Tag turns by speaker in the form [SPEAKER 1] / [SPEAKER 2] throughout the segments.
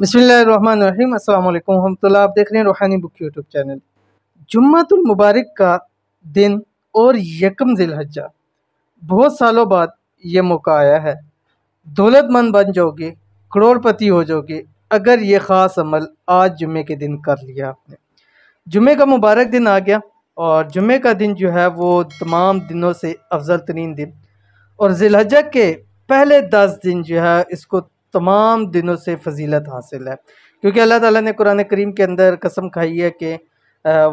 [SPEAKER 1] बिस्मिल्लाहिर्रहमानिर्रहीम अस्सलाम वालेकुम रहमतुल्लाह। आप देख रहे हैं रूहानी बुक यूट्यूब चैनल। जुम्मतुल मुबारक का दिन और यकम ज़िलहज्जा, बहुत सालों बाद ये मौका आया है। दौलतमंद बन जाओगे, करोड़पति हो जाओगे अगर ये ख़ास अमल आज जुम्मे के दिन कर लिया आपने। जुम्मे का मुबारक दिन आ गया और जुम्मे का दिन जो है वो तमाम दिनों से अफजल तरीन दिन, और ज़िलहज्जा के पहले 10 दिन जो है इसको तमाम दिनों से फजीलत हासिल है, क्योंकि अल्लाह ताला ने कुरान करीम के अंदर कसम खाई है कि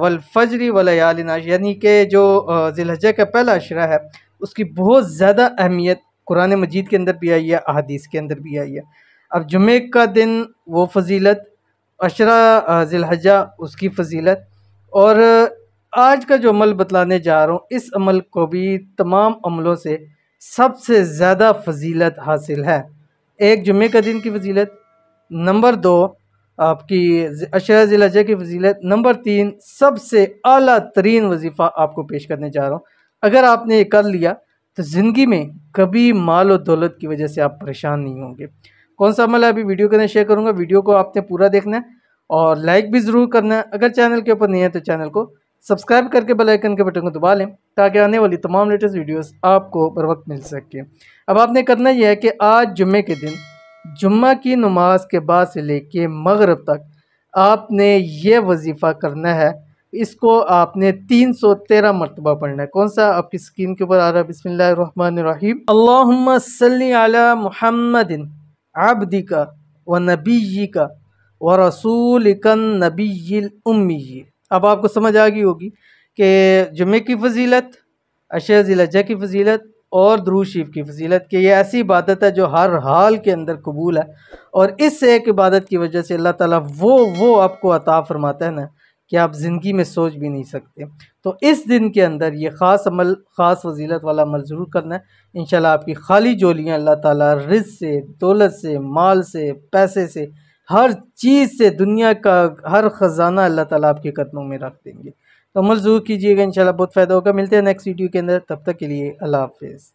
[SPEAKER 1] वल फजरी व लयालिन आश, यानी कि जो ज़िलहज्जा का पहला अशरा है उसकी बहुत ज़्यादा अहमियत कुरान मजीद के अंदर भी आई है, अहादीस के अंदर भी आई है। अब जुम्मे का दिन वो फजीलत, अशरा ज़िलहज्जा उसकी फजीलत, और आज का जो अमल बतलाने जा रहा हूँ इस अमल को भी तमाम अमलों से सबसे ज़्यादा फजीलत हासिल है। एक जुम्मे का दिन की फजीलत, नंबर 2 आपकी अशरा ज़िलहज्जा की फजीलत, नंबर 3 सबसे आला तरीन वजीफ़ा आपको पेश करने जा रहा हूँ। अगर आपने ये कर लिया तो ज़िंदगी में कभी माल और दौलत की वजह से आप परेशान नहीं होंगे। कौन सा अमल है अभी वीडियो के अंदर शेयर करूँगा, वीडियो को आपने पूरा देखना है और लाइक भी ज़रूर करना है। अगर चैनल के ऊपर नहीं है तो चैनल को सब्सक्राइब करके बेल आइकन के बटन को दबा लें ताकि आने वाली तमाम लेटेस्ट वीडियोस आपको बर वक्त मिल सके। अब आपने करना यह है कि आज जुम्मे के दिन जुम्मा की नमाज के बाद से लेके मगरिब तक आपने ये वजीफ़ा करना है। इसको आपने 313 मरतबा पढ़ना है। कौन सा आपकी स्क्रीन के ऊपर आ रहा है, बिस्मिल्लाहिर्रहमानिर्रहीम। अल्लाहुम्मा सल्ली अला मुहम्मदिन अब्दिका व नबिय्यिका व रसूलिकन नबिय्यिल उम्मी। अब आपको समझ आ गई होगी कि जुम्मे की फ़जीलत, अशरा ज़िलहज्जा की फ़जीलत और दुरूद शरीफ की फ़जीलत, कि ये ऐसी इबादत है जो हर हाल के अंदर कबूल है, और इस एक इबादत की वजह से अल्लाह ताला वो आपको अता फरमाता है ना कि आप ज़िंदगी में सोच भी नहीं सकते। तो इस दिन के अंदर ये ख़ास अमल, ख़ास फजीलत वाला अमल ज़रूर करना है। इंशाल्लाह आपकी खाली झोलियाँ अल्लाह ताला रिज़्क़ से, दौलत से, माल से, पैसे से, हर चीज़ से, दुनिया का हर ख़जाना अल्लाह ताला आपके कदमों में रख देंगे। तो अमल ज़रूर कीजिएगा, इंशाल्लाह बहुत फ़ायदा होगा। मिलते हैं नेक्स्ट वीडियो के अंदर, तब तक के लिए अल्लाह हाफ़िज़।